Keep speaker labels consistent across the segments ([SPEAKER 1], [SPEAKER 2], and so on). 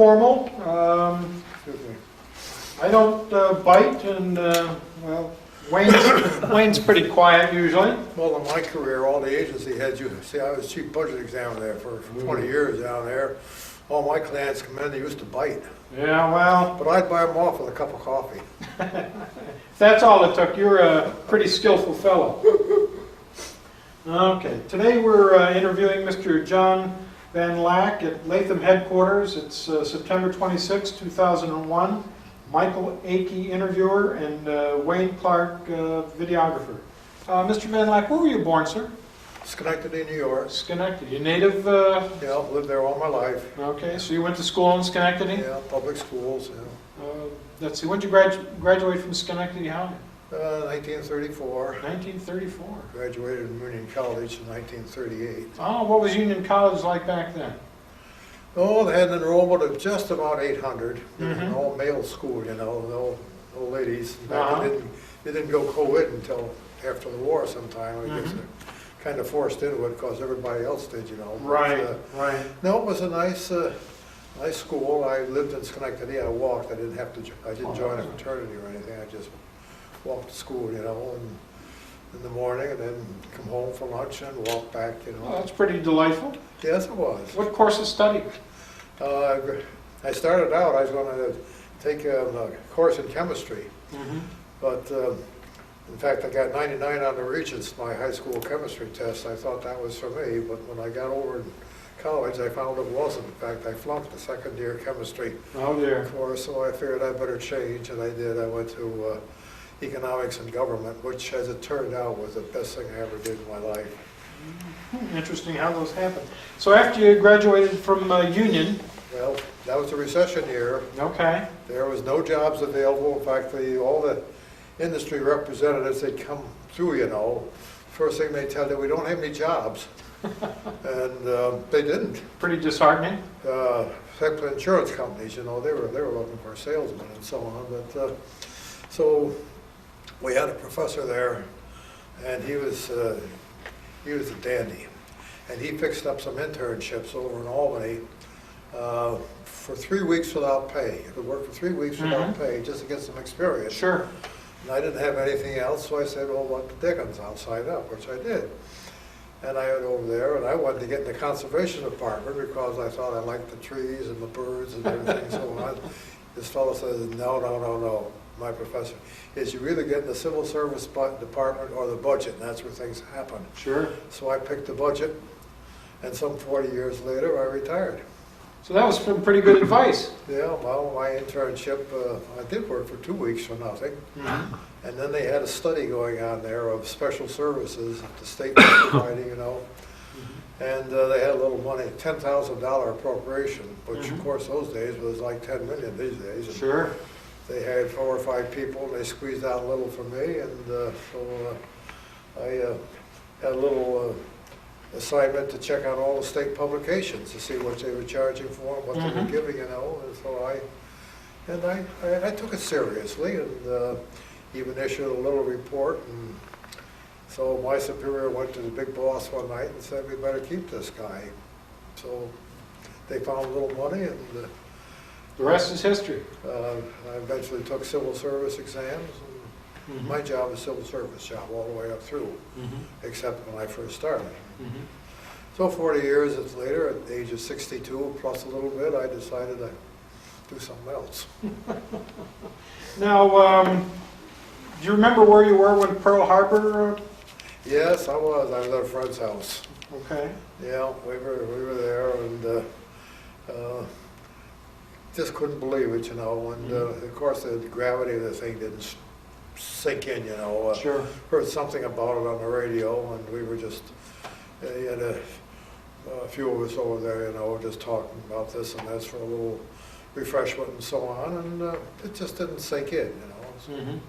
[SPEAKER 1] formal. I don't bite, and well, Wayne's pretty quiet usually.
[SPEAKER 2] Well, in my career, all the agency heads, you see, I was chief budget examiner there for 20 years down there. All my clients come in, they used to bite.
[SPEAKER 1] Yeah, well,
[SPEAKER 2] But I'd buy them off with a cup of coffee.
[SPEAKER 1] if that's all it took, you're a pretty skillful fellow. Okay, today we're interviewing Mr. John Van Laak at Latham headquarters. It's September 26, 2001. Michael Akey, interviewer, and Wayne Clark, videographer. Mr. Van Laak, where were you born, sir?
[SPEAKER 2] Schenectady, New York.
[SPEAKER 1] Schenectady. You native?
[SPEAKER 2] Yeah, lived there all my life.
[SPEAKER 1] Okay, so you went to school in Schenectady?
[SPEAKER 2] Yeah, public schools, yeah.
[SPEAKER 1] Let's see, when did you graduate from Schenectady High?
[SPEAKER 2] 1934.
[SPEAKER 1] 1934.
[SPEAKER 2] Graduated from Union College in 1938.
[SPEAKER 1] Oh, what was Union College like back then?
[SPEAKER 2] Oh, they had an enrollment of just about 800. It was an
[SPEAKER 1] Mhm.
[SPEAKER 2] all-male school, you know, no ladies. In fact,
[SPEAKER 1] Uh-huh.
[SPEAKER 2] they didn't go co-ed until after the war sometime. I guess
[SPEAKER 1] Mhm.
[SPEAKER 2] they're kind of forced into it because everybody else did, you know.
[SPEAKER 1] Right,
[SPEAKER 2] But,
[SPEAKER 1] right.
[SPEAKER 2] no, it was a nice school. I lived in Schenectady. I walked. I didn't join a fraternity or anything. I just walked to school, you know, and in the morning, and then come home for lunch and walk back, you know.
[SPEAKER 1] Well, that's pretty delightful.
[SPEAKER 2] Yes, it was.
[SPEAKER 1] What course of study?
[SPEAKER 2] I started out, I was going to take a course in chemistry, but in fact I got 99 on the Regents, my high school chemistry test. I thought that was for me, but when I got over in college I found it wasn't. In fact, I flunked the second year chemistry
[SPEAKER 1] Oh dear.
[SPEAKER 2] course, so I figured I better change, and I did. I went to economics and government, which as it turned out was the best thing I ever did in my life.
[SPEAKER 1] Interesting how those happen. So after you graduated from Union,
[SPEAKER 2] Well, that was a recession year.
[SPEAKER 1] okay,
[SPEAKER 2] There was no jobs available. In fact, all the industry representatives, they'd come through, you know. First thing they tell you, we don't have any jobs. And they didn't.
[SPEAKER 1] pretty disheartening.
[SPEAKER 2] Except for insurance companies, you know, they were looking for salesmen and so on. But so we had a professor there, and he was a dandy. And he fixed up some internships over in Albany for 3 weeks without pay. You could work for 3 weeks without pay just to get some experience.
[SPEAKER 1] Sure.
[SPEAKER 2] And I didn't have anything else, so I said, well, what the dickens, I'll sign up, which I did. And I went over there, and I wanted to get in the conservation department because I thought I liked the trees and the birds and everything and so on. This fellow says, no, my professor, is you either get in the civil service department or the budget, and that's where things happen.
[SPEAKER 1] Sure.
[SPEAKER 2] So I picked the budget, and some 40 years later, I retired.
[SPEAKER 1] So that was some pretty good advice.
[SPEAKER 2] Yeah, well, my internship, I did work for 2 weeks for nothing. And then they had a study going on there of special services that the state was providing, you know. And they had a little money, $10,000 appropriation, which of course those days was like 10 million these days. And
[SPEAKER 1] Sure.
[SPEAKER 2] they had 4 or 5 people, and they squeezed out a little for me, and so I had a little assignment to check out all the state publications to see what they were charging for them, what they were giving, you know. And so I took it seriously, and even issued a little report. And so my superior went to the big boss one night and said, we better keep this guy. So they found a little money, and
[SPEAKER 1] The rest is history.
[SPEAKER 2] I eventually took civil service exams. And my job was civil service job all the way up through, except when I first started. So 40 years later, at the age of 62 plus a little bit, I decided to do something else.
[SPEAKER 1] Now, do you remember where you were when Pearl Harbor?
[SPEAKER 2] Yes, I was. I was at a friend's house.
[SPEAKER 1] Okay.
[SPEAKER 2] Yeah, we were there, and just couldn't believe it, you know. And of course, the gravity of the thing didn't sink in, you know.
[SPEAKER 1] Sure.
[SPEAKER 2] Heard something about it on the radio, and we were just, you had a few of us over there, you know, just talking about this and this for a little refreshment and so on, and it just didn't sink in, you know. So,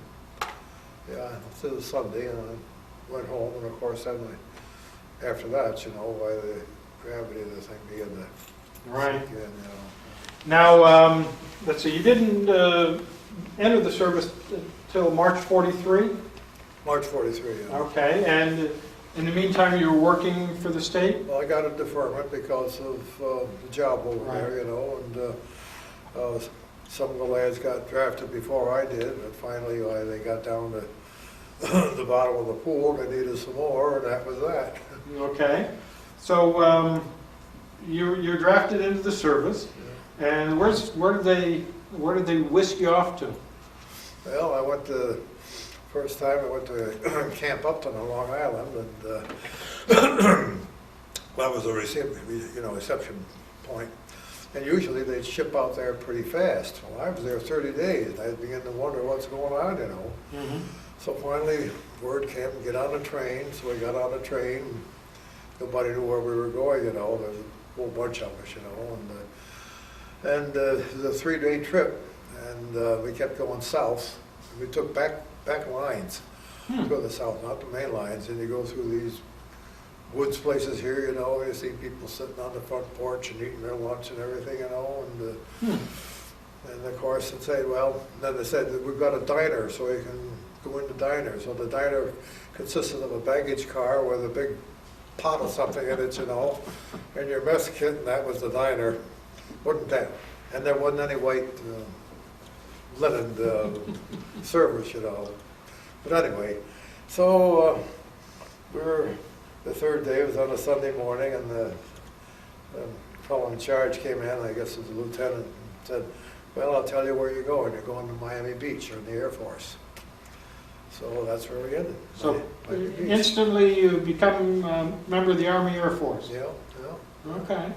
[SPEAKER 2] yeah, it was Sunday, and I went home, and of course, then after that, you know, by the gravity of the thing began to sink in, you know.
[SPEAKER 1] Now, let's see, you didn't enter the service until March 43?
[SPEAKER 2] March 43, yeah.
[SPEAKER 1] Okay, and in the meantime, you were working for the state?
[SPEAKER 2] Well, I got a deferment because of the job over there, you know, and Some of the lads got drafted before I did, but finally they got down to the bottom of the pool, they needed some more, and that was that.
[SPEAKER 1] Okay. So you're drafted into the service, and where did they whisk you off to?
[SPEAKER 2] Well, I went to, first time I went to Camp Upton on Long Island, and that was a reception point. And usually they'd ship out there pretty fast. Well, I was there 30 days. I began to wonder what's going on, you know.
[SPEAKER 1] Mm-hmm.
[SPEAKER 2] So finally, word came, get on a train. So we got on a train. Nobody knew where we were going, you know. There's a whole bunch of us, you know. And it was a 3-day trip, and we kept going south. We took back lines to go to the south, not the main lines. And you go through these woods places here, you know, you see people sitting on the front porch and eating their lunch and everything, you know, and of course they say, well, then they said that we've got a diner, so you can go in the diner. So the diner consisted of a baggage car with a big pot of something in it, you know, and your mess kit, and that was the diner. Wasn't that? And there wasn't any white linen service, you know. But anyway, so the third day was on a Sunday morning, and the fellow in charge came in, I guess it was a lieutenant, and said, well, I'll tell you where you're going. You're going to Miami Beach or in the Air Force. So that's where we ended.
[SPEAKER 1] So
[SPEAKER 2] Miami Beach.
[SPEAKER 1] instantly you become a member of the Army Air Force.
[SPEAKER 2] Yeah.
[SPEAKER 1] Okay.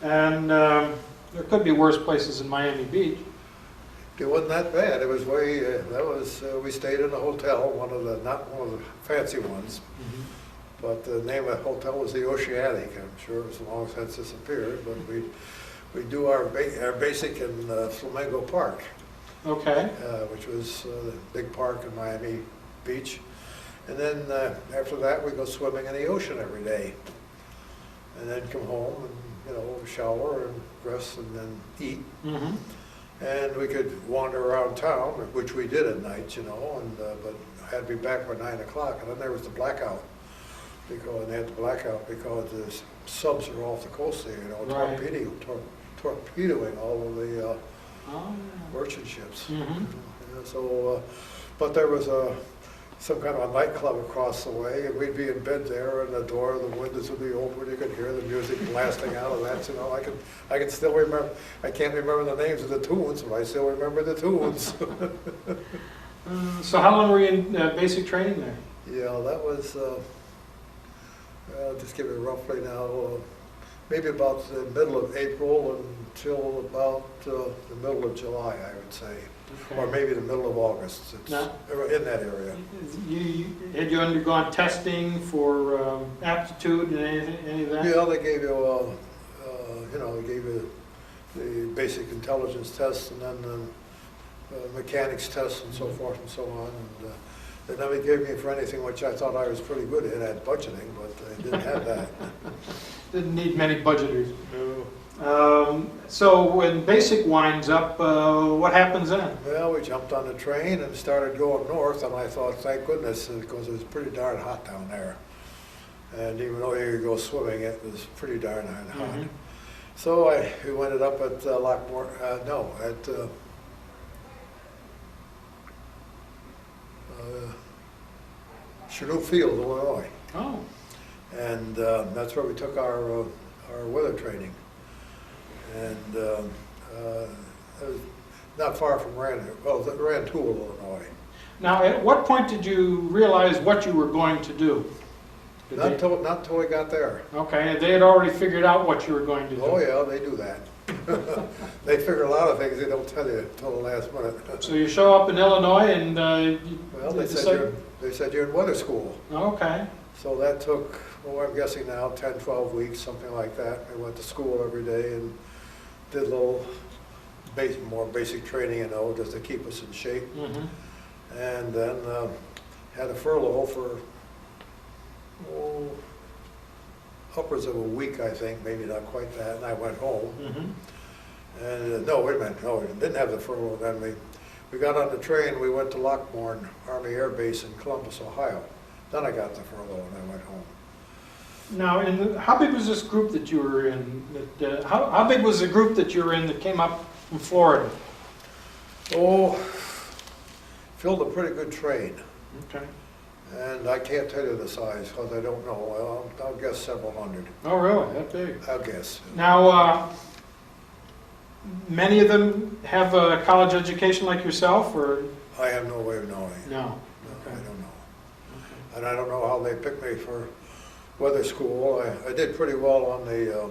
[SPEAKER 2] Yeah.
[SPEAKER 1] And there could be worse places than Miami Beach.
[SPEAKER 2] It wasn't that bad. It was we stayed in a hotel, not one of the fancy ones.
[SPEAKER 1] Mm-hmm.
[SPEAKER 2] But the name of the hotel was the Oceanic. I'm sure it's long since disappeared, but we do our basic in Flamingo Park.
[SPEAKER 1] Okay.
[SPEAKER 2] Which was the big park in Miami Beach. And then after that, we go swimming in the ocean every day. And then come home and, you know, shower and dress and then eat. Mm-hmm. And we could wander around town, which we did at night, you know, and but I had to be back by 9 o'clock. And then there was the blackout. They had the blackout because the subs are off the coast there, you know,
[SPEAKER 1] right.
[SPEAKER 2] torpedoing all of the merchant ships.
[SPEAKER 1] Mm-hmm.
[SPEAKER 2] Yeah, so, but there was some kind of a nightclub across the way, and we'd be in bed there, and the door, the windows would be open. You could hear the music blasting out of that. You know, I can still remember. I can't remember the names of the tunes, but I still remember the tunes.
[SPEAKER 1] So how long were you in basic training there?
[SPEAKER 2] Yeah, that was. Just give it roughly now. Maybe about the middle of April until about the middle of July, I would say. Okay. Or maybe the middle of August. It's in that area.
[SPEAKER 1] Had you undergone testing for aptitude and any of that?
[SPEAKER 2] Yeah, they gave you, they gave you the basic intelligence test and then the mechanics test and so forth and so on. And then they gave me for anything which I thought I was pretty good at budgeting, but I didn't have that.
[SPEAKER 1] Didn't need many budgeters. No. So when basic winds up, what happens then?
[SPEAKER 2] Well, we jumped on the train and started going north, and I thought, thank goodness, because it was pretty darn hot down there. And even though you could go swimming, it was pretty darn hot. Mm-hmm. So we ended up at Lockbourne, at Chanute Field, Illinois.
[SPEAKER 1] Oh.
[SPEAKER 2] And that's where we took our weather training. And it was not far from Rantoul, Illinois.
[SPEAKER 1] Now, at what point did you realize what you were going to do?
[SPEAKER 2] Not until we got there.
[SPEAKER 1] Okay, they had already figured out what you were going to do.
[SPEAKER 2] Oh yeah, they do that. They figure a lot of things they don't tell you until the last minute.
[SPEAKER 1] So you show up in Illinois and
[SPEAKER 2] they said you're in weather school.
[SPEAKER 1] Okay.
[SPEAKER 2] So that took, I'm guessing now, 10, 12 weeks, something like that. I went to school every day and did a little more basic training, you know, just to keep us in shape. Mm-hmm. And then had a furlough for upwards of a week, I think, maybe not quite that, and I went home. Mm-hmm. And no, wait a minute, no, we didn't have the furlough then. We got on the train, we went to Lockbourne Army Air Base in Columbus, Ohio. Then I got the furlough and I went home.
[SPEAKER 1] Now, how big was this group that you were in? How big was the group that you were in that came up in Florida?
[SPEAKER 2] Oh, filled a pretty good train.
[SPEAKER 1] Okay.
[SPEAKER 2] And I can't tell you the size because I don't know. Well, I'll guess several hundred.
[SPEAKER 1] Oh, really? That big?
[SPEAKER 2] I'll guess.
[SPEAKER 1] Now, many of them have a college education like yourself, or?
[SPEAKER 2] I have no way of knowing.
[SPEAKER 1] No.
[SPEAKER 2] No,
[SPEAKER 1] Okay.
[SPEAKER 2] I don't know.
[SPEAKER 1] Okay.
[SPEAKER 2] And I don't know how they picked me for weather school. I did pretty well on the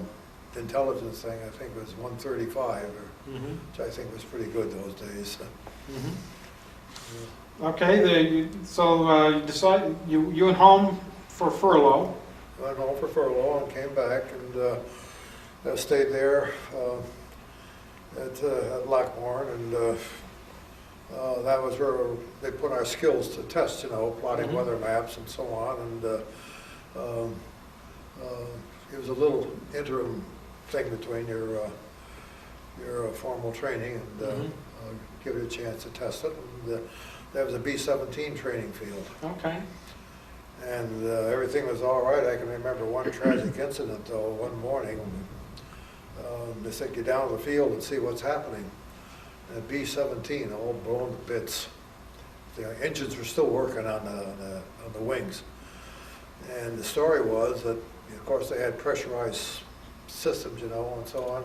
[SPEAKER 2] intelligence thing. I think it was 135, which I think was pretty good those days.
[SPEAKER 1] Okay, so you decide, you went home for furlough.
[SPEAKER 2] Went home for furlough and came back and stayed there at Lockbourne, and that was where they put our skills to test, you know, plotting weather maps and so on. And it was a little interim thing between your formal training and give you a chance to test it. And, that was a B-17 training field.
[SPEAKER 1] Okay.
[SPEAKER 2] And everything was all right. I can remember one tragic incident, though, one morning. They said, get down to the field and see what's happening. And B-17, all blown to bits. The engines were still working on the wings. And the story was that, of course, they had pressurized systems, you know, and so on.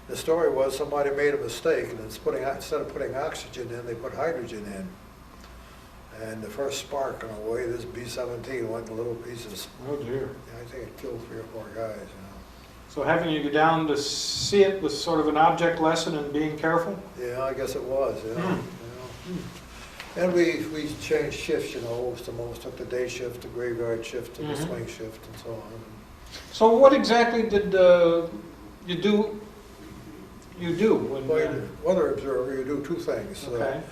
[SPEAKER 2] The story was somebody made a mistake, and instead of putting oxygen in, they put hydrogen in. And the first spark on the way, this B-17 went to little pieces.
[SPEAKER 1] Oh dear.
[SPEAKER 2] I think it killed 3 or 4 guys. You know.
[SPEAKER 1] So having you go down to see it was sort of an object lesson in being careful?
[SPEAKER 2] Yeah, I guess it was. Yeah. You know. And we changed shifts. You know, most took the day shift, the graveyard shift, and the swing shift, and so on.
[SPEAKER 1] So what exactly did you do? When
[SPEAKER 2] Well, weather observer, you do 2 things.
[SPEAKER 1] Okay.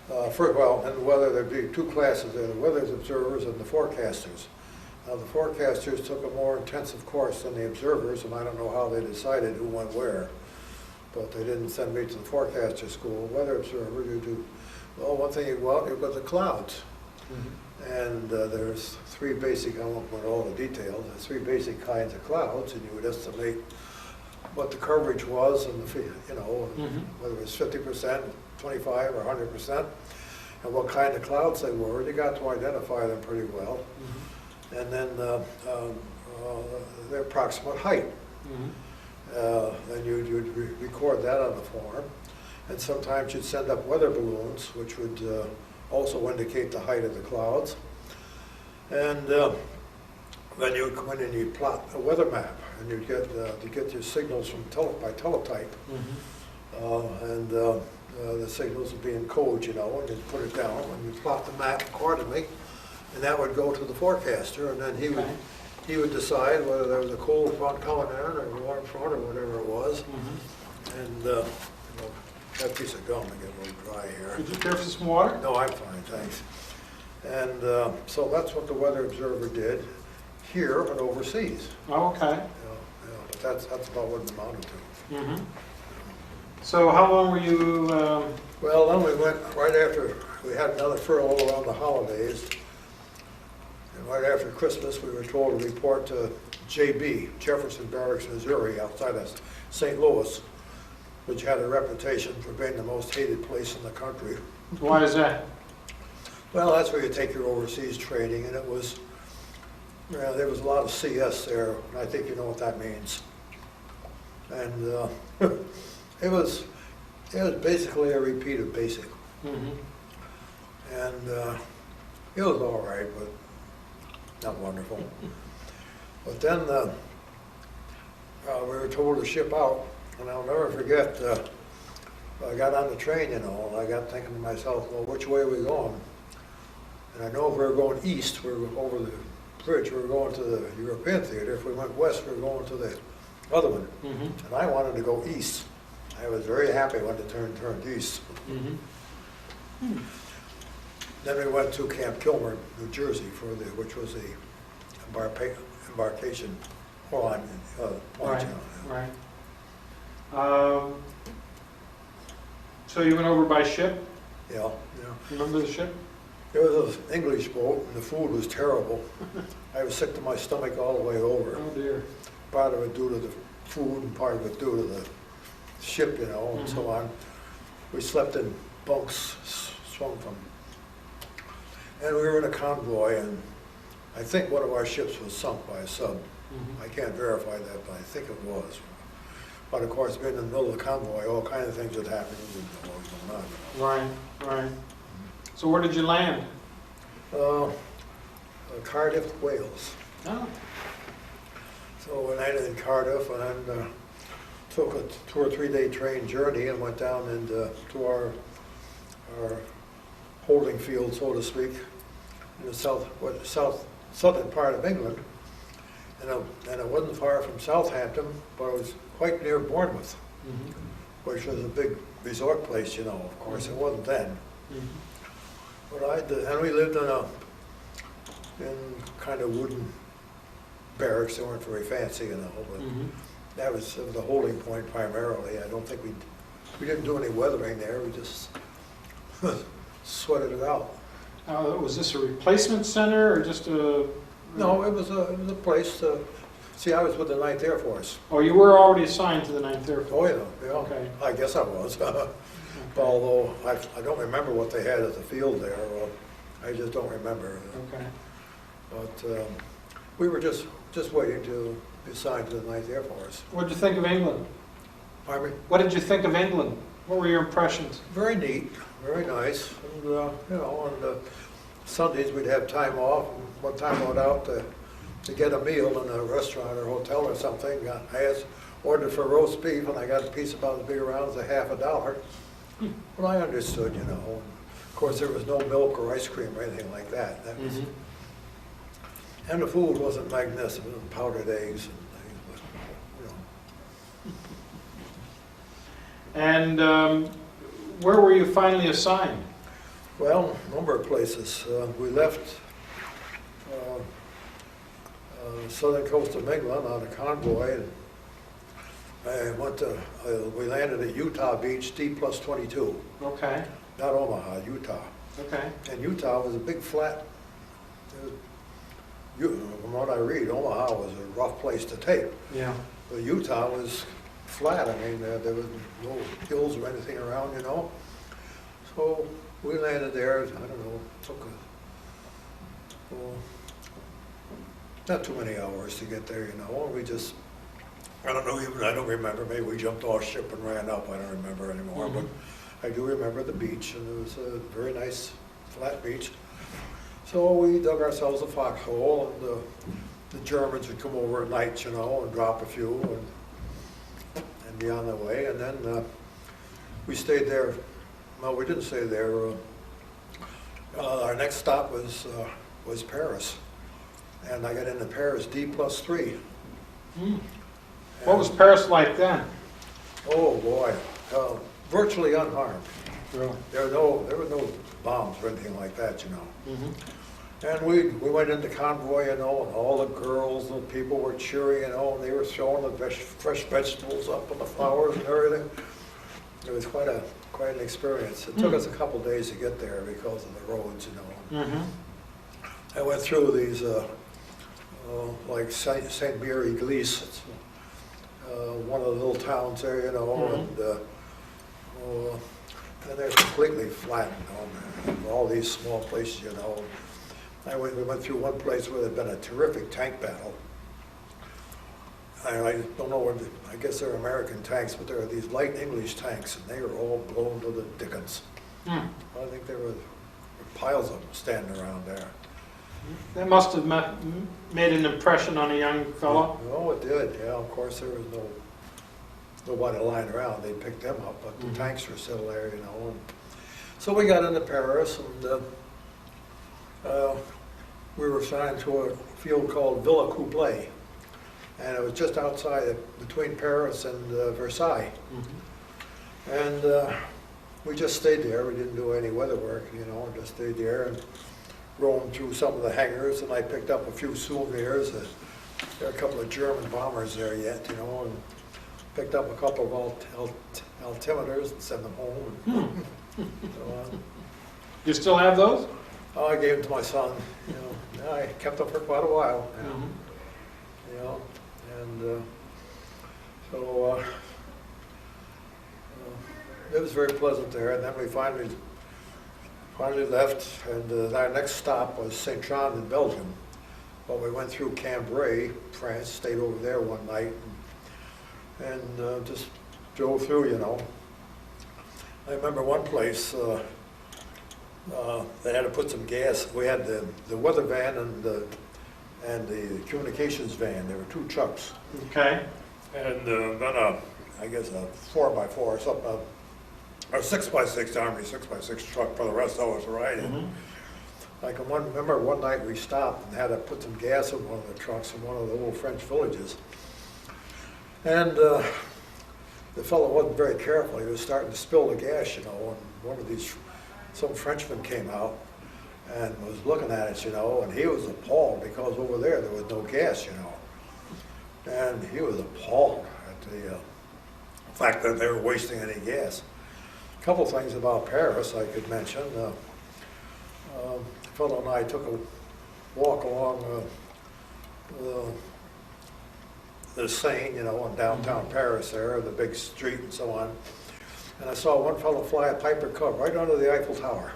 [SPEAKER 2] In weather, there'd be 2 classes there, the weather observers and the forecasters. Now, the forecasters took a more intensive course than the observers, and I don't know how they decided who went where. But they didn't send me to the forecaster school. Weather observer, you do, well, one thing you go out, you've got the clouds. And there's 3 basic, I won't go into all the details, there's 3 basic kinds of clouds, and you would estimate what the coverage was, and you know, whether it was 50%, 25, or 100%, and what kind of clouds they were. You got to identify them pretty well, and then their approximate height. Then you'd record that on the form, and sometimes you'd send up weather balloons, which would also indicate the height of the clouds, and then you would come in and you'd plot a weather map, and you'd get your signals from by teletype, and the signals would be in code, you know, and you'd put it down, and you'd plot the map accordingly, and that would go to the forecaster, and then he would decide whether there was a cold front coming in or a warm front or whatever it was, and you know, that piece of gum to get a little dry here.
[SPEAKER 1] Could you care for some water?
[SPEAKER 2] No, I'm fine, thanks. And so that's what the weather observer did here and overseas.
[SPEAKER 1] Oh, okay.
[SPEAKER 2] But that's about what it amounted to.
[SPEAKER 1] So how long were you?
[SPEAKER 2] Well, then we went right after, we had another furlough around the holidays. And right after Christmas, we were told to report to JB, Jefferson Barracks, Missouri, outside of St. Louis, which had a reputation for being the most hated place in the country.
[SPEAKER 1] Why is that?
[SPEAKER 2] Well, that's where you take your overseas training, and it was, there was a lot of CS there, and I think you know what that means. And it was basically a repeat of basic. And it was all right, but not wonderful. But then we were told to ship out, and I'll never forget, I got on the train, you know, and I got thinking to myself, well, which way are we going? And I know if we were going east, we were over the bridge, we were going to the European theater. If we went west, we were going to the other one. And I wanted to go east. I was very happy when the turn turned east. Then we went to Camp Kilmer, New Jersey, which was a embarkation point.
[SPEAKER 1] Right. So you went over by ship?
[SPEAKER 2] Yeah.
[SPEAKER 1] Remember the ship?
[SPEAKER 2] It was an English boat, and the food was terrible. I was sick to my stomach all the way over.
[SPEAKER 1] Oh dear.
[SPEAKER 2] Part of it due to the food, and part of it due to the ship, you know, and so on. We slept in bunks swung from, and we were in a convoy, and I think one of our ships was sunk by a sub. I can't verify that, but I think it was. But of course, being in the middle of the convoy, all kinds of things would happen. We didn't know what was going on.
[SPEAKER 1] Right. So where did you land?
[SPEAKER 2] Cardiff, Wales.
[SPEAKER 1] Oh.
[SPEAKER 2] So we landed in Cardiff and then took a 2 or 3 day train journey and went down into to our holding field, so to speak, in the southern part of England. And it wasn't far from Southampton, but it was quite near Bournemouth, which was a big resort place, you know. Of course, it wasn't then. But and we lived in kind of wooden barracks. They weren't very fancy, you know. But that was the holding point primarily. I don't think we didn't do any weathering there. We just sweated it out.
[SPEAKER 1] Was this a replacement center or just a?
[SPEAKER 2] No, it was a place to. See, I was with the 9th Air Force.
[SPEAKER 1] Oh, you were already assigned to the 9th Air Force?
[SPEAKER 2] Oh, yeah.
[SPEAKER 1] Okay.
[SPEAKER 2] I guess I was. Although I don't remember what they had at the field there. I just don't remember.
[SPEAKER 1] Okay.
[SPEAKER 2] But we were just waiting to be assigned to the 9th Air Force.
[SPEAKER 1] What did you think of England?
[SPEAKER 2] Pardon me?
[SPEAKER 1] What did you think of England? What were your impressions?
[SPEAKER 2] Very neat, very nice. And, you know, on Sundays we'd have time off. And one time I went out to get a meal in a restaurant or hotel or something. I ordered for roast beef, and I got a piece about as big around as $half. Well, I understood, you know. And of course, there was no milk or ice cream or anything like that. That was, and the food wasn't magnificent, powdered eggs and things, but, you know.
[SPEAKER 1] And where were you finally assigned?
[SPEAKER 2] Well, a number of places. We left southern coast of England on a convoy, and I went to, we landed at Utah Beach, D+22.
[SPEAKER 1] Okay.
[SPEAKER 2] Not Omaha, Utah.
[SPEAKER 1] Okay.
[SPEAKER 2] And Utah was a big flat, from what I read, Omaha was a rough place to take.
[SPEAKER 1] Yeah.
[SPEAKER 2] But Utah was flat. I mean, there was no hills or anything around, you know. So we landed there, I don't know, took not too many hours to get there, you know. We just, I don't remember, maybe we jumped off ship and ran up, I don't remember anymore, but I do remember the beach, and it was a very nice flat beach. So we dug ourselves a foxhole, and the Germans would come over at night, you know, and drop a few and be on their way. And then we stayed there. Well, we didn't stay there. Our next stop was Paris, and I got into Paris D+3.
[SPEAKER 1] What was Paris like then?
[SPEAKER 2] Oh boy, virtually unharmed.
[SPEAKER 1] Really?
[SPEAKER 2] There were no bombs or anything like that, you know. And we went into convoy, you know, and all the girls and people were cheering, you know, and they were throwing the fresh vegetables up and the flowers and everything. It was quite an experience. It took us a couple days to get there because of the roads, you know. I went through these, like Saint-Pierre-Église, it's one of the little towns there, you know, and they're completely flat, you know, all these small places, you know. We went through one place where there'd been a terrific tank battle. I don't know what, I guess they're American tanks, but there are these light English tanks, and they were all blown to the dickens. I think there were piles of them standing around there.
[SPEAKER 1] That must have made an impression on a young fellow.
[SPEAKER 2] Oh, it did, yeah. Of course, there was nobody lying around. They picked them up, but the tanks were still there, you know. And so we got into Paris, and we were assigned to a field called Villa Couplay, and it was just outside, between Paris and Versailles. And we just stayed there. We didn't do any weather work, you know, just stayed there and roamed through some of the hangars, and I picked up a few souvenirs. There are a couple of German bombers there yet, you know, and picked up a couple of altimeters and sent them home. And so on.
[SPEAKER 1] You still have those?
[SPEAKER 2] Oh, I gave them to my son. You know, I kept them for quite a while. You know, and so it was very pleasant there, and then we finally left, and our next stop was St. Trond in Belgium. But we went through Cambrai, France, stayed over there one night, and just drove through, you know. I remember one place, they had to put some gas. We had the weather van and the communications van. There were two trucks.
[SPEAKER 1] Okay.
[SPEAKER 2] And then I guess a 4x4 or something, or 6x6 Army 6x6 truck for the rest of us riding.
[SPEAKER 1] Mm-hmm.
[SPEAKER 2] I can remember one night we stopped and had to put some gas in one of the trucks in one of the little French villages. And the fellow wasn't very careful. He was starting to spill the gas, you know, and some Frenchman came out and was looking at it, you know, and he was appalled because over there was no gas, you know. And he was appalled at the fact that they were wasting any gas. A couple things about Paris I could mention. A fellow and I took a walk along the Seine, you know, in downtown Paris there, the big street and so on. And I saw one fellow fly a Piper Cub right under the Eiffel Tower.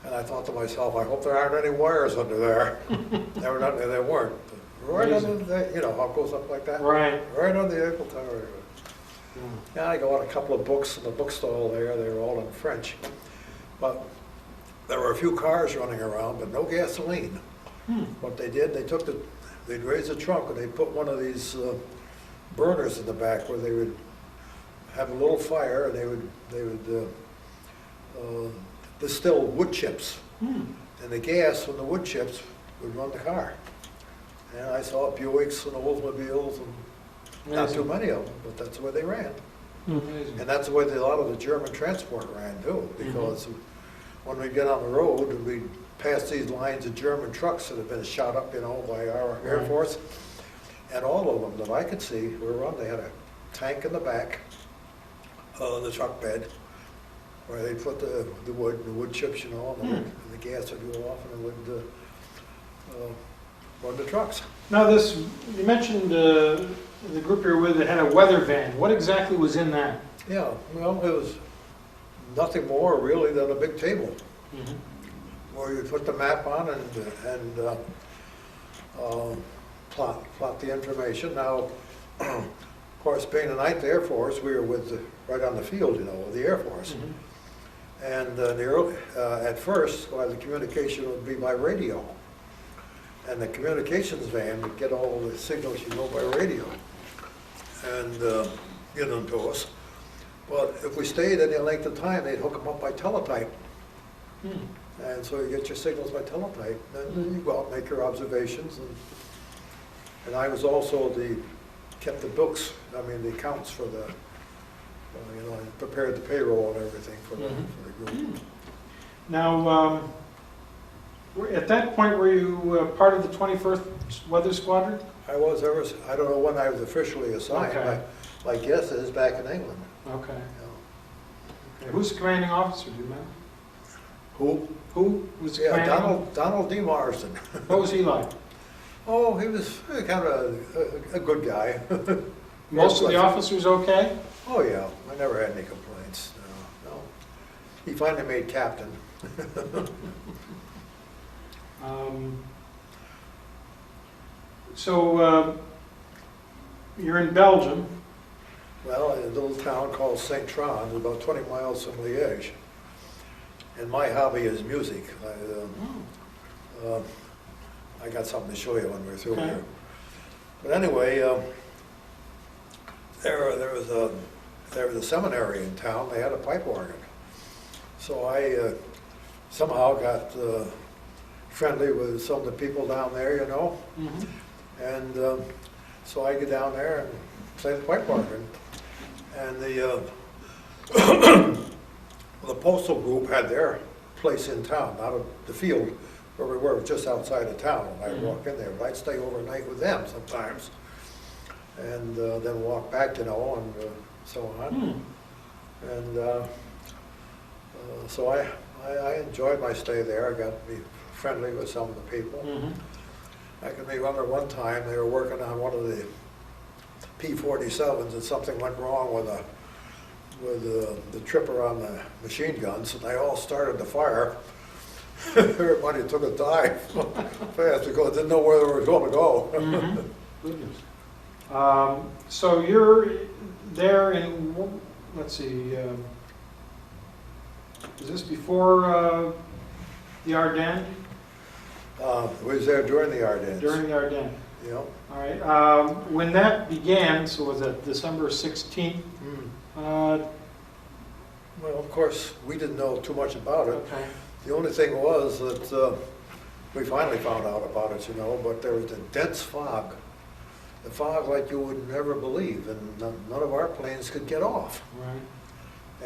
[SPEAKER 2] And I thought to myself, I hope there aren't any wires under there. There weren't. Right under the, you know, how it goes up like that?
[SPEAKER 1] Right.
[SPEAKER 2] Right under the Eiffel Tower. Yeah, I got a couple of books in the bookstall there. They were all in French. But there were a few cars running around, but no gasoline. What they did, they'd raise the trunk and they'd put one of these burners in the back where they would have a little fire, and they would distill wood chips. And the gas from the wood chips would run the car. And I saw Buicks and Oldsmobiles, and not too many of them, but that's the way they ran.
[SPEAKER 1] Amazing.
[SPEAKER 2] And that's the way a lot of the German transport ran too, because when we get on the road and we pass these lines of German trucks that have been shot up, you know, by our Air Force, and all of them that I could see were run. They had a tank in the back, the truck bed, where they put the wood chips, you know, and the gas would go off, and it would run the trucks.
[SPEAKER 1] Now you mentioned the group you're with that had a weather van. What exactly was in that?
[SPEAKER 2] Yeah, well, it was nothing more really than a big table where you put the map on and plot the information. Now, of course, being a Ninth Air Force, we were right on the field, you know, with the Air Force. And at first, the communication would be by radio. And the communications van would get all the signals, you know, by radio and get them to us. But if we stayed any length of time, they'd hook them up by teletype. And so you get your signals by teletype. Then you go out and make your observations. And I was also kept the books, I mean the accounts for the, you know, I prepared the payroll and everything for the group.
[SPEAKER 1] Now, at that point, were you part of the 21st Weather Squadron?
[SPEAKER 2] I don't know when I was officially assigned.
[SPEAKER 1] Okay.
[SPEAKER 2] My guess is back in England.
[SPEAKER 1] Okay.
[SPEAKER 2] You know.
[SPEAKER 1] Who's the commanding officer, do you know? Who was the
[SPEAKER 2] Yeah,
[SPEAKER 1] commanding?
[SPEAKER 2] Donald D. Marsden.
[SPEAKER 1] What was he like?
[SPEAKER 2] Oh, he was kind of a good guy.
[SPEAKER 1] Most of the officers okay?
[SPEAKER 2] Oh yeah, I never had any complaints. No. He finally made captain.
[SPEAKER 1] So you're in Belgium.
[SPEAKER 2] Well, in a little town called St. Trond, about 20 miles from Liège. And my hobby is music. I got something to show you when we're through here. But anyway, there was a seminary in town. They had a pipe organ. So I somehow got friendly with some of the people down there, you know. And so I get down there and play the pipe organ. And the postal group had their place in town, not the field where we were, just outside of town. And I'd walk in there, but I'd stay overnight with them sometimes, and then walk back, you know, and so on. And so I enjoyed my stay there. I got to be friendly with some of the people. I can remember one time they were working on one of the P-47s, and something went wrong with with the tripper on the machine guns, and they all started the fire. Everybody took a dive fast because they didn't know where they were going to go.
[SPEAKER 1] Mhm. Goodness. So you're there in, let's see, is this before the Ardennes?
[SPEAKER 2] We was there during the Ardennes.
[SPEAKER 1] During the Ardennes.
[SPEAKER 2] Yeah.
[SPEAKER 1] All right. When that began, so was that December 16th?
[SPEAKER 2] Well, of course, we didn't know too much about it.
[SPEAKER 1] Okay.
[SPEAKER 2] The only thing was that we finally found out about it, but there was a dense fog. The fog like you would never believe, and none of our planes could get off.
[SPEAKER 1] Right.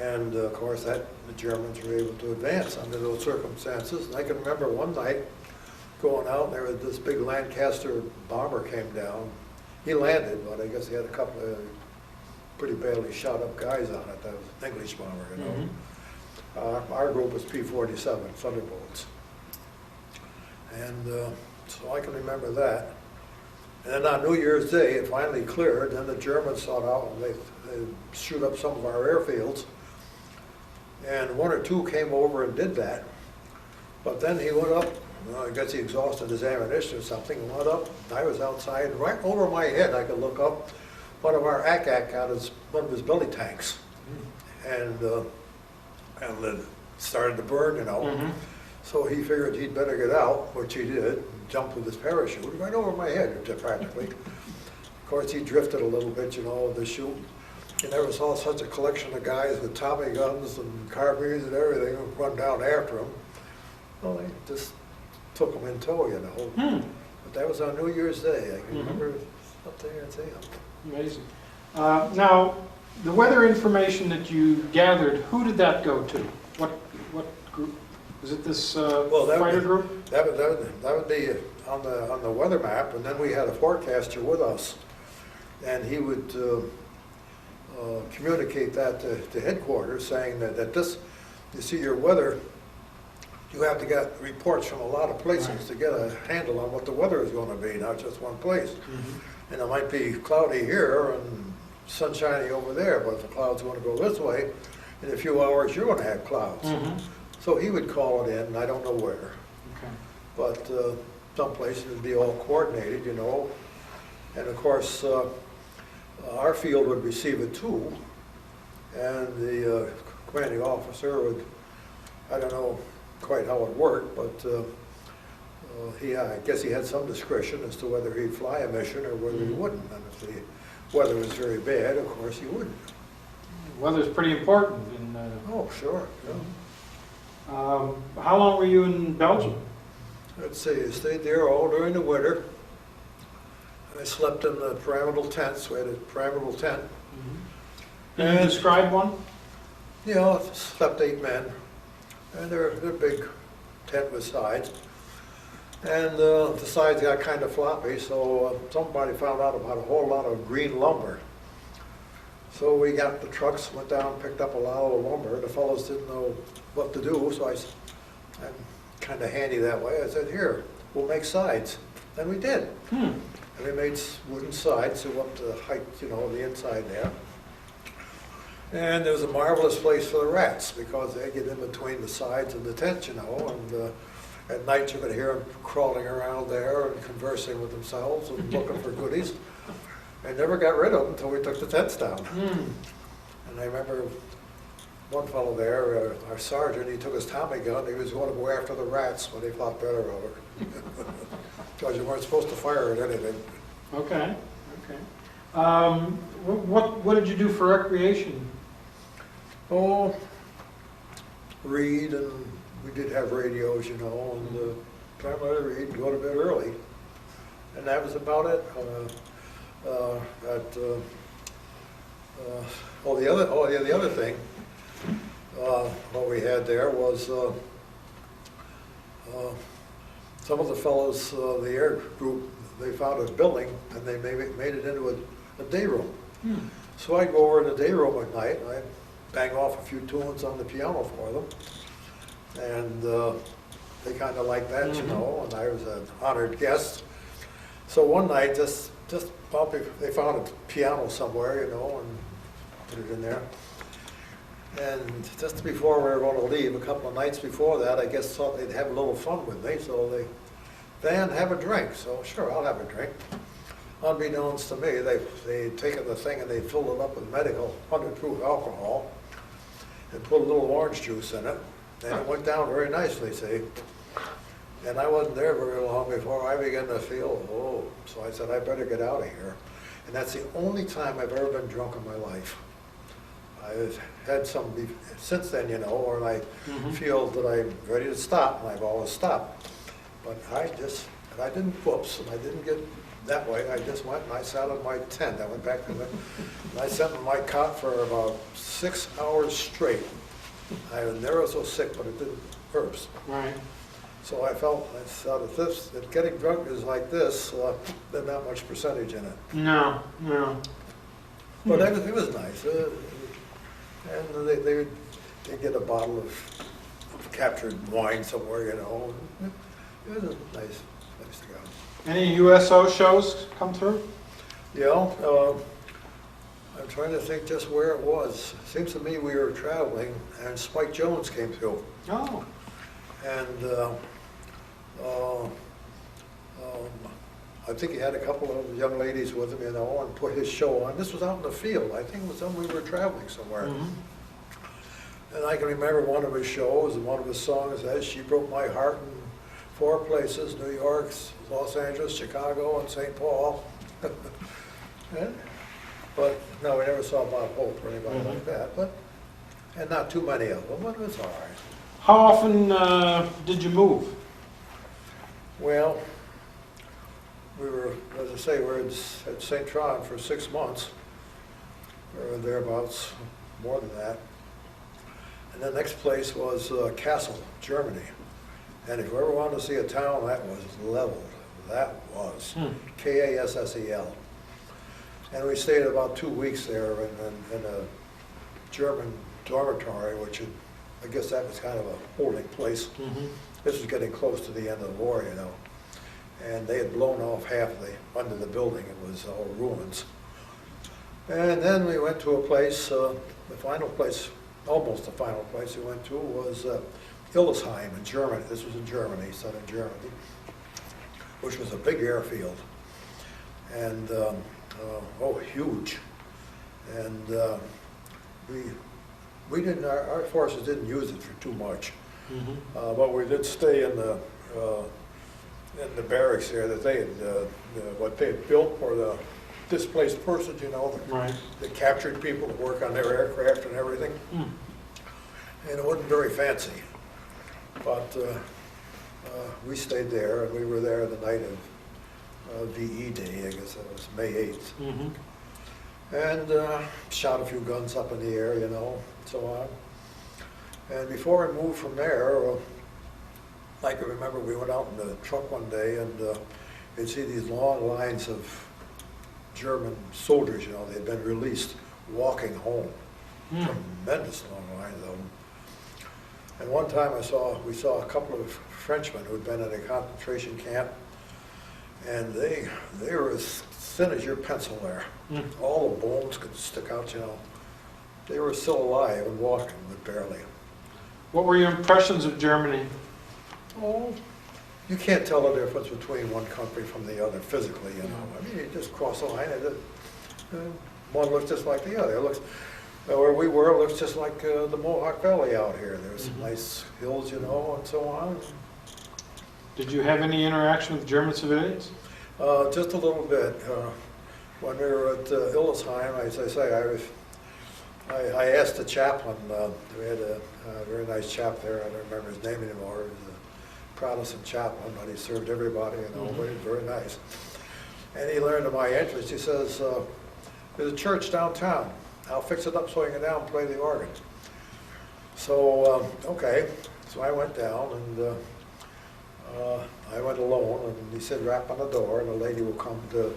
[SPEAKER 2] And of course, the Germans were able to advance under those circumstances. And I can remember one night going out, and there was this big Lancaster bomber came down. He landed, but I guess he had a couple of pretty badly shot up guys on it. That was an English bomber,
[SPEAKER 1] Mhm.
[SPEAKER 2] Our group was P-47, Thunderbolts. And so I can remember that. And then on New Year's Day, it finally cleared. Then the Germans sought out and they shoot up some of our airfields. And one or two came over and did that. But then he went up, I guess he exhausted his ammunition or something, and went up. And I was outside, right over my head, I could look up. One of our ACAC got one of his belly tanks. And then started to burn,
[SPEAKER 1] Mhm.
[SPEAKER 2] So he figured he'd better get out, which he did, jumped with his parachute right over my head, practically. Of course, he drifted a little bit, with the chute. You never saw such a collection of guys with Tommy guns and carbines and everything run down after him. Well, they just took him in tow,
[SPEAKER 1] Hmm.
[SPEAKER 2] But that was on New Year's Day. I can
[SPEAKER 1] Mhm.
[SPEAKER 2] remember up there and seeing him.
[SPEAKER 1] Amazing. Now, the weather information that you gathered, who did that go to? What group? Was it this
[SPEAKER 2] Well, that
[SPEAKER 1] fighter
[SPEAKER 2] would-
[SPEAKER 1] group?
[SPEAKER 2] That would be on the weather map, and then we had a forecaster with us, and he would communicate that to headquarters, saying that this, you see, your weather, you have to get reports from a lot of places
[SPEAKER 1] Right.
[SPEAKER 2] to get a handle on what the weather is going to be, not just one place.
[SPEAKER 1] Mhm.
[SPEAKER 2] And it might be cloudy here and sunshiny over there, but if the cloud's going to go this way, in a few hours you're going to have clouds.
[SPEAKER 1] Mhm.
[SPEAKER 2] So he would call it in, and I don't know where.
[SPEAKER 1] Okay.
[SPEAKER 2] But some places would be all coordinated, And of course, our field would receive it too. And the commanding officer would, I don't know quite how it worked, but I guess he had some discretion as to whether he'd fly a mission or whether he wouldn't. And if the weather was very bad, of course he wouldn't.
[SPEAKER 1] Weather's pretty important.
[SPEAKER 2] Oh, sure. Yeah.
[SPEAKER 1] How long were you in Belgium?
[SPEAKER 2] Let's see, I stayed there all during the winter. I slept in the pyramidal tents. We had a pyramidal tent.
[SPEAKER 1] Can you describe one?
[SPEAKER 2] Slept 8 men. And they're big tent with sides. And the sides got kind of floppy, so somebody found out about a whole lot of green lumber. So we got the trucks, went down, picked up a lot of the lumber. The fellows didn't know what to do, so I'm kind of handy that way. I said, here, we'll make sides. And we did. And we made wooden sides to up to the height, the inside there. And it was a marvelous place for the rats because they get in between the sides of the tent, and at night you could hear them crawling around there and conversing with themselves and looking for goodies. I never got rid of them until we took the tents down. And I remember one fellow there, our sergeant, he took his Tommy gun, he was going to go after the rats, but he thought better of it. Because you weren't supposed to fire at anything.
[SPEAKER 1] Okay. What did you do for recreation?
[SPEAKER 2] Oh, read, and we did have radios, and primarily read and go to bed early. And that was about it. The other thing, what we had there was some of the fellows, the air group, they found a building and they made it into a day room. So I'd go over in the day room at night and I'd bang off a few tunes on the piano for them. And they kind of liked that, and I was an honored guest. So one night, they found a piano somewhere, and put it in there. And just before we were going to leave, a couple of nights before that, I guess thought they'd have a little fun with me, so they, Van, have a drink. So sure, I'll have a drink. Unbeknownst to me, they'd taken the thing and they filled it up with medical 100 proof alcohol and put a little orange juice in it. And it went down very nicely, see. And I wasn't there very long before I began to feel, oh. So I said, I better get out of here. And that's the only time I've ever been drunk in my life. I've had some since then, you know, where I feel that I'm ready to stop, and I've always stopped. But I didn't whoops, and I didn't get that way. I just went and I sat in my tent. I went back to and I sat in my cot for about 6 hours straight. I was never so sick, but it didn't hurt.
[SPEAKER 1] Right.
[SPEAKER 2] So I thought that getting drunk is like this, there's not much percentage in it.
[SPEAKER 1] No, no.
[SPEAKER 2] But it was nice. And they get a bottle of captured wine somewhere, you know. It was nice to go.
[SPEAKER 1] Any USO shows come through?
[SPEAKER 2] Yeah, I'm trying to think just where it was. Seems to me we were traveling and Spike Jones came through.
[SPEAKER 1] Oh.
[SPEAKER 2] And I think he had a couple of young ladies with him, you know, and put his show on. This was out in the field. I think it was when we were traveling somewhere. And I can remember one of his shows, and one of his songs says, "She broke my heart in 4 places, New York, Los Angeles, Chicago, and St. Paul." Yeah. But no, we never saw Bob Hope or anybody like that. And not too many of them, but it was all right.
[SPEAKER 1] How often did you move?
[SPEAKER 2] Well, we were, as I say, we were at St. Trond for 6 months, or thereabouts, more than that. And the next place was Kassel, Germany. And if you ever wanted to see a town, that was leveled. That was Kassel. And we stayed about 2 weeks there in a German dormitory, which I guess that was kind of a holding place. This was getting close to the end of the war, you know. And they had blown off half under the building. It was all ruins. And then we went to a place, the final place, almost the final place we went to was Illesheim in Germany. This was in Germany, southern Germany, which was a big airfield. And, huge. And we didn't, our forces didn't use it for too much. But we did stay in the barracks there that they had, what they had built for the displaced persons, you know, the captured people to work on their aircraft and everything. And it wasn't very fancy, but we stayed there, and we were there the night of VE Day, I guess that was May 8th. And shot a few guns up in the air, you know, and so on. And before I moved from there, I can remember we went out in the truck one day, and you'd see these long lines of German soldiers, you know, they'd been released, walking home. Tremendous long lines of them. And one time we saw a couple of Frenchmen who had been in a concentration camp, and they were as thin as your pencil there. All the bones could stick out, you know. They were still alive and walking, but barely.
[SPEAKER 1] What were your impressions of Germany?
[SPEAKER 2] Oh, you can't tell the difference between one country from the other physically, you know. I mean, you just cross the line, and one looks just like the other. It looks, where we were, it looks just like the Mohawk Valley out here. There's some nice hills, you know, and so on.
[SPEAKER 1] Did you have any interaction with German civilians?
[SPEAKER 2] Just a little bit. When we were at Illesheim, as I say, I asked the chaplain, we had a very nice chap there, I don't remember his name anymore, he was a Protestant chaplain, but he served everybody, you know, but he was very nice. And he learned of my interest. He says, there's a church downtown. I'll fix it up so I can get down and play the organ. So, okay, so I went down, and I went alone, and he said, rap on the door, and the lady will come to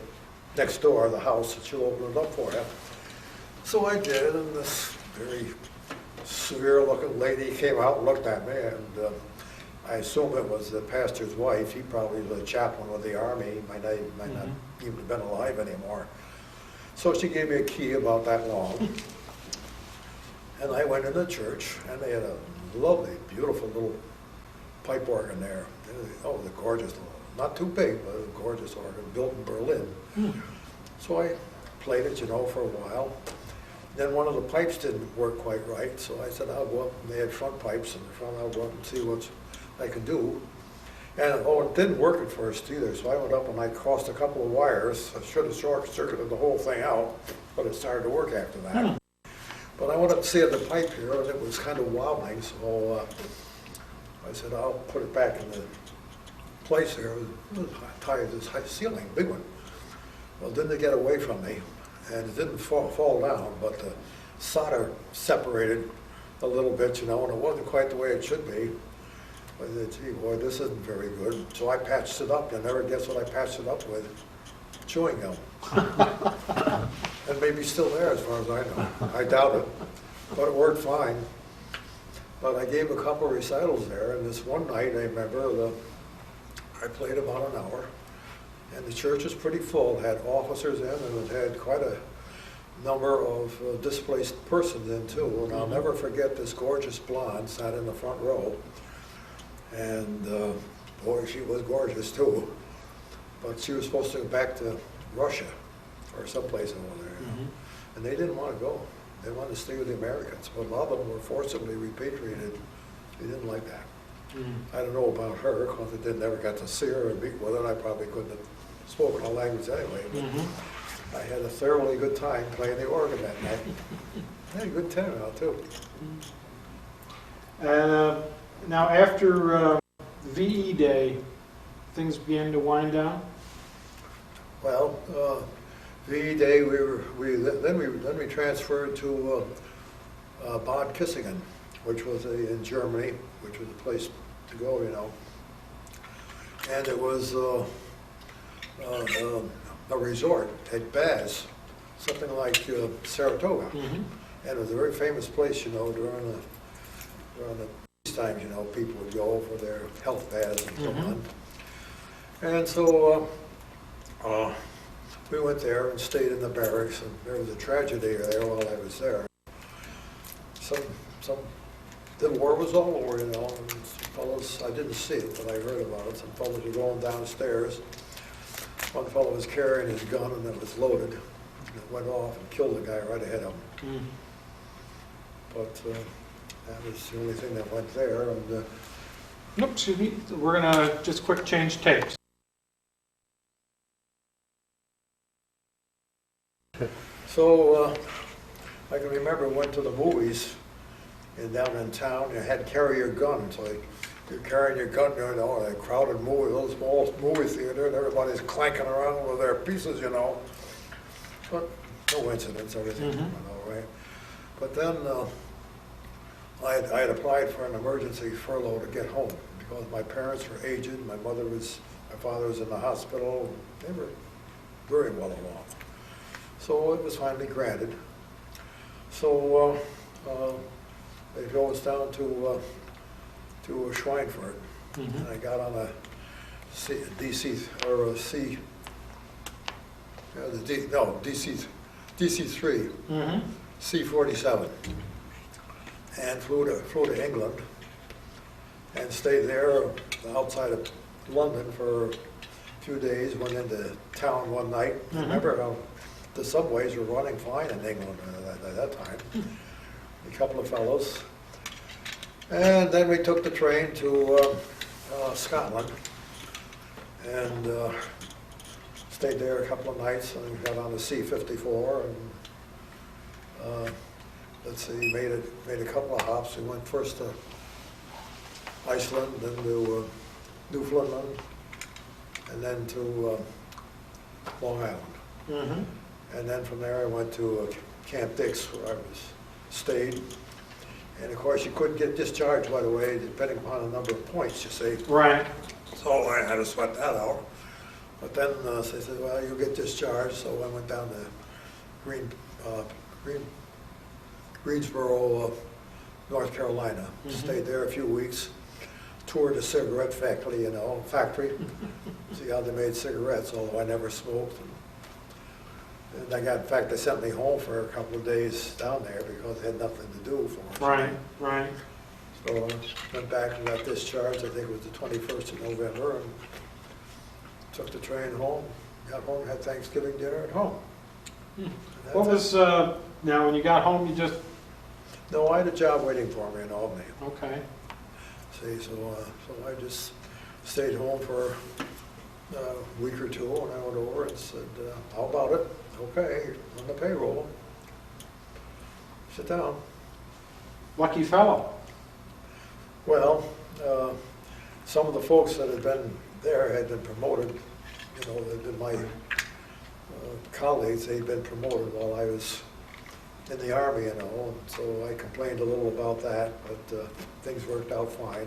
[SPEAKER 2] next door, the house, and she'll open it up for you. So I did, and this very severe-looking lady came out and looked at me, and I assume it was the pastor's wife. He probably was a chaplain with the army. He might not even have been alive anymore. So she gave me a key about that long. And I went in the church, and they had a lovely, beautiful little pipe organ there. Oh, the gorgeous, not too big, but a gorgeous organ, built in Berlin. So I played it, for a while. Then one of the pipes didn't work quite right, so I said, I'll go up, and they had front pipes in the front, I'll go up and see what I can do. And, it didn't work at first either, so I went up and I crossed a couple of wires. I should have short-circuited the whole thing out, but it started to work after that. But I went up to see the pipe here, and it was kind of wobbling, so I said, I'll put it back in the place here. It was tied to this high ceiling, big one. Well, didn't it get away from me? And it didn't fall down, but the solder separated a little bit, and it wasn't quite the way it should be. I said, gee, boy, this isn't very good. So I patched it up, and never guess what I patched it up with? Chewing gum. And maybe still there as far as I know. I doubt it, but it worked fine. But I gave a couple of recitals there, and this one night, I remember, I played about an hour. And the church was pretty full, it had officers in, and it had quite a number of displaced persons in too. And I'll never forget this gorgeous blonde sat in the front row. And boy, she was gorgeous too. But she was supposed to go back to Russia or someplace over there. And they didn't want to go. They wanted to stay with the Americans. But a lot of them were forcibly repatriated. They didn't like that. I don't know about her, because I never got to see her and meet with her, and I probably couldn't have spoken a language anyway. But I had a thoroughly good time playing the organ that night. I had a good turnout too.
[SPEAKER 1] And now after VE Day, things began to wind down?
[SPEAKER 2] Well, VE Day, then we transferred to Bad Kissingen, which was in Germany, which was a place to go, And it was a resort at Baz, something like Saratoga. And it was a very famous place, during the peace times, people would go for their health baths and so on. And so we went there and stayed in the barracks, and there was a tragedy there while I was there. The war was all over, and some fellows, I didn't see it, but I heard about it. Some fellows were going downstairs. One fellow was carrying his gun, and it was loaded. And it went off and killed the guy right ahead of him. But that was the only thing that went there. And
[SPEAKER 1] Nope, excuse me. We're going to just quick change tapes.
[SPEAKER 2] so I can remember went to the movies down in town. You had to carry your gun, so you're carrying your gun, a crowded movie, little small movie theater, and everybody's clanking around with their pieces, But no incidents, everything went all right. But then I had applied for an emergency furlough to get home because my parents were aged. My father was in the hospital. They were very well along. So it was finally granted. So they drove us down to Schweinfurt, and I got on a DC-3, C-47, and flew to England, and stayed there outside of London for a few days. Went into town one night. Remember how the subways were running fine in England at that time. A couple of fellows. And then we took the train to Scotland and stayed there a couple of nights, and we got on the C-54 and made a couple of hops. We went first to Iceland, then to Newfoundland, and then to Long Island. And then from there I went to Camp Dix, where I stayed. And of course, you couldn't get discharged right away, depending upon the number of points, you see.
[SPEAKER 1] Right.
[SPEAKER 2] So I had to sweat that out. But then they said, well, you'll get discharged. So I went down to Greensboro, North Carolina. Stayed there a few weeks. Toured a cigarette factory, factory. See how they made cigarettes, although I never smoked. And in fact, they sent me home for a couple of days down there because they had nothing to do for us.
[SPEAKER 1] Right.
[SPEAKER 2] So I went back and got discharged, I think it was the 21st of November, and took the train home, got home, had Thanksgiving dinner at home.
[SPEAKER 1] What was, now when you got home, you just,
[SPEAKER 2] No, I had a job waiting for me in Albany.
[SPEAKER 1] okay.
[SPEAKER 2] See, so I just stayed home for a week or two, and I went over and said, how about it? Okay, on the payroll. Sit down.
[SPEAKER 1] Lucky fellow.
[SPEAKER 2] Well, some of the folks that had been there had been promoted, you know, they'd been my colleagues, they'd been promoted while I was in the Army, you know, and so I complained a little about that, but things worked out fine.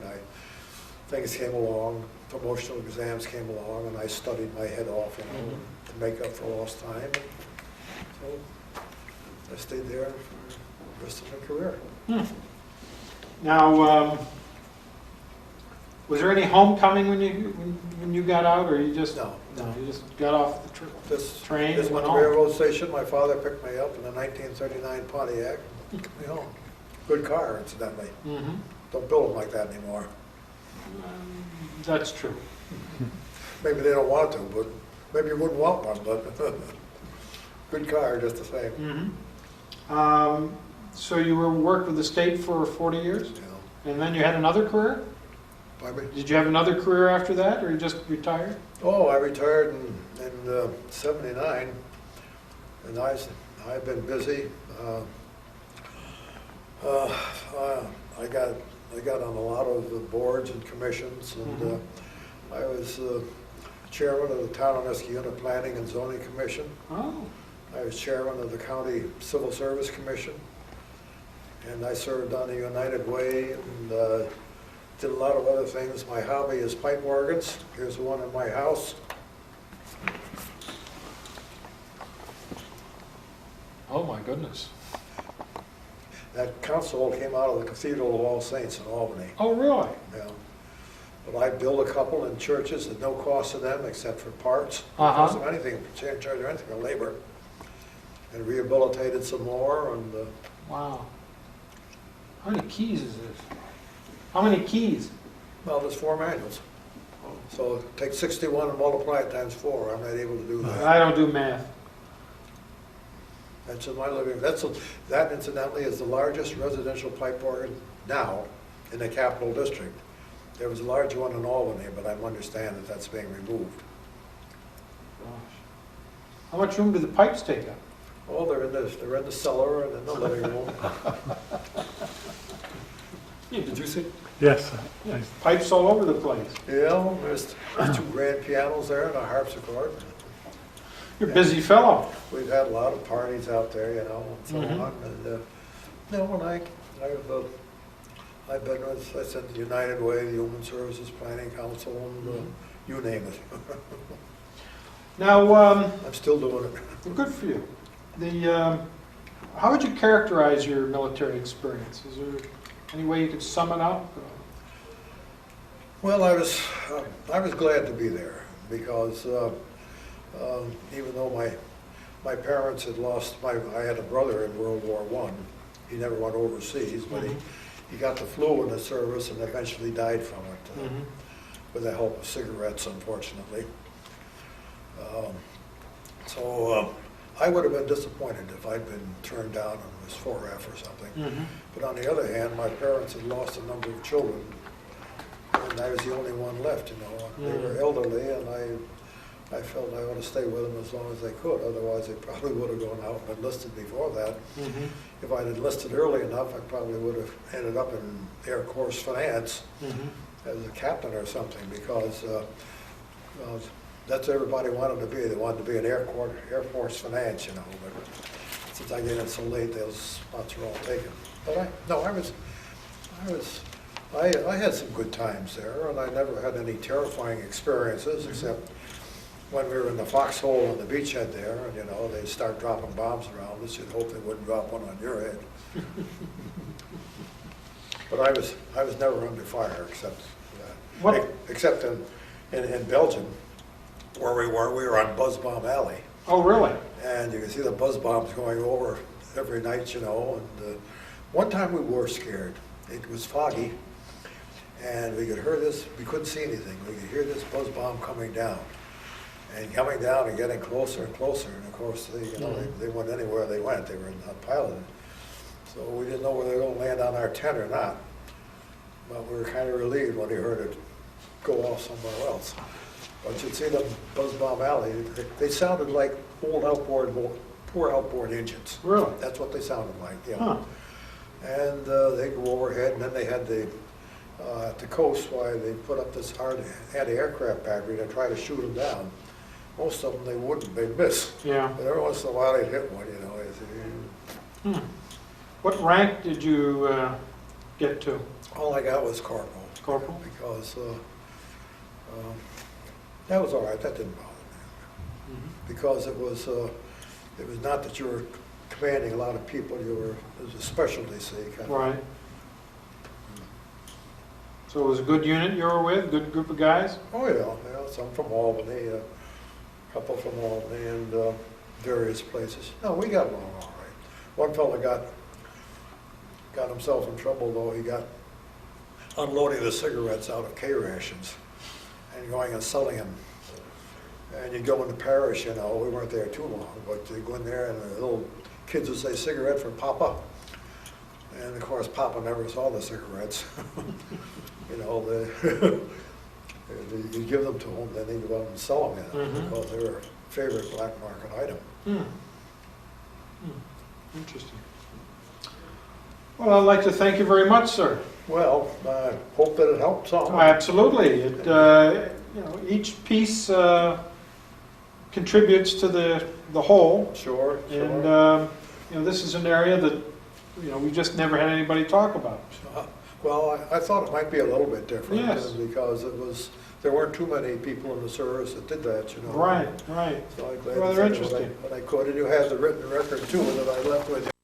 [SPEAKER 2] Things came along, promotional exams came along, and I studied my head off, you know, to make up for lost time. And so I stayed there for the rest of my career.
[SPEAKER 1] Now, was there any homecoming when you got out, or you just
[SPEAKER 2] No.
[SPEAKER 1] you just got off the train
[SPEAKER 2] This
[SPEAKER 1] and
[SPEAKER 2] went
[SPEAKER 1] went
[SPEAKER 2] to the
[SPEAKER 1] home?
[SPEAKER 2] railroad station. My father picked me up in a 1939 Pontiac. You know, good car, incidentally.
[SPEAKER 1] Mm-hmm.
[SPEAKER 2] Don't build them like that anymore.
[SPEAKER 1] That's true.
[SPEAKER 2] Maybe they don't want to, but maybe you wouldn't want one, but good car just the same.
[SPEAKER 1] Mm-hmm. So you worked with the state for 40 years,
[SPEAKER 2] You know.
[SPEAKER 1] and then you had another career?
[SPEAKER 2] Pardon me?
[SPEAKER 1] Did you have another career after that, or you just retired?
[SPEAKER 2] Oh, I retired in '79, and I've been busy. I got on a lot of the boards and commissions, and I was chairman of the Town and Rescue Unit Planning and Zoning Commission.
[SPEAKER 1] Oh,
[SPEAKER 2] I was chairman of the County Civil Service Commission, and I served on the United Way and did a lot of other things. My hobby is pipe organs. Here's one in my house.
[SPEAKER 1] oh my goodness.
[SPEAKER 2] That console came out of the Cathedral of All Saints in Albany.
[SPEAKER 1] Oh, really?
[SPEAKER 2] Yeah. But I built a couple in churches at no cost to them except for parts.
[SPEAKER 1] Uh-huh.
[SPEAKER 2] No cost of anything, charge or anything for labor. And rehabilitated some more, and
[SPEAKER 1] Wow. How many keys is this? How many keys?
[SPEAKER 2] well, there's 4 manuals. So take 61 and multiply it times 4. I'm not able to do that.
[SPEAKER 1] I don't do math.
[SPEAKER 2] That's in my living. That incidentally is the largest residential pipe organ now in the Capital District. There was a large one in Albany, but I understand that that's being removed.
[SPEAKER 1] Gosh. How much room do the pipes take up?
[SPEAKER 2] Oh, they're in the cellar and in the living room.
[SPEAKER 1] Did you see?
[SPEAKER 3] Yes.
[SPEAKER 1] Yeah, pipes all over the place.
[SPEAKER 2] Yeah, there's 2 grand pianos there and a harpsichord.
[SPEAKER 1] You're a busy fellow.
[SPEAKER 2] We've had a lot of parties out there, you know, and so
[SPEAKER 1] Mhm.
[SPEAKER 2] on. And I've been with, I said, the United Way, the Human Services Planning Council, and you name it.
[SPEAKER 1] Now,
[SPEAKER 2] I'm still doing it.
[SPEAKER 1] good for you. How would you characterize your military experience? Is there any way you could sum it up?
[SPEAKER 2] Well, I was glad to be there because even though my parents had lost, I had a brother in World War I. He never went overseas, but he got the flu in the service and eventually died from it with the help of cigarettes, unfortunately. So I would have been disappointed if I'd been turned down and was 4F or something. But on the other hand, my parents had lost a number of children, and I was the only one left, you know. They were elderly, and I felt I ought to stay with them as long as they could. Otherwise, they probably would have gone out and enlisted before that. If I'd enlisted early enough, I probably would have ended up in Air Force Finance as a captain or something, because that's what everybody wanted to be. They wanted to be an Air Force Finance, you know. But since I get in so late, those spots were all taken. But I had some good times there, and I never had any terrifying experiences except when we were in the foxhole on the beachhead there, and you know, they'd start dropping bombs around us. You'd hope they wouldn't drop one on your head. But I was never under fire except
[SPEAKER 1] What?
[SPEAKER 2] except in Belgium, where we were on Buzz Bomb Alley.
[SPEAKER 1] Oh, really?
[SPEAKER 2] And you can see the buzz bombs going over every night, you know. And one time we were scared. It was foggy, and we could hear this. We couldn't see anything. We could hear this buzz bomb coming down, and coming down and getting closer and closer. And of course, they went anywhere they went. They were not piloted, so we didn't know whether they were going to land on our tent or not. But we were kind of relieved when we heard it go off somewhere else. But you'd see them buzz bomb alley. They sounded like old poor outboard engines.
[SPEAKER 1] Really?
[SPEAKER 2] That's what they sounded like. Yeah.
[SPEAKER 1] Huh.
[SPEAKER 2] And they go overhead, and then they had at the coast, why they put up this hard anti-aircraft battery to try to shoot them down. Most of them they wouldn't, they'd miss.
[SPEAKER 1] Yeah.
[SPEAKER 2] But every once in a while they'd hit one, you know.
[SPEAKER 1] What rank did you get to?
[SPEAKER 2] All I got was corporal.
[SPEAKER 1] Corporal?
[SPEAKER 2] Because that was all right, that didn't bother me. Because it was not that you were commanding a lot of people, it was a specialty, see. Kind
[SPEAKER 1] Right. So it was a good unit you were with, good group of guys?
[SPEAKER 2] Oh, yeah, some from Albany, a couple from Albany, and various places. No, we got along all right. One fellow got himself in trouble, though. He got unloading the cigarettes out of K rations and going and selling them. And you go in the parish, you know, we weren't there too long, but you go in there and the little kids would say, "Cigarette for Papa." And of course, Papa never saw the cigarettes. You know, you give them to them, then they go out and sell them, you know, because they were a favorite black market item.
[SPEAKER 1] Interesting. Well, I'd like to thank you very much, sir.
[SPEAKER 2] Well, I hope that it helped some.
[SPEAKER 1] Oh, absolutely. It, each piece contributes to the whole.
[SPEAKER 2] Sure.
[SPEAKER 1] And this is an area that we just never had anybody talk about.
[SPEAKER 2] Well, I thought it might be a little bit different.
[SPEAKER 1] Yes.
[SPEAKER 2] Because there weren't too many people in the service that did that, you know.
[SPEAKER 1] Right.
[SPEAKER 2] So I'm glad
[SPEAKER 1] Rather
[SPEAKER 2] you said
[SPEAKER 1] interesting.
[SPEAKER 2] what I could, and you had the written record too that I left with you.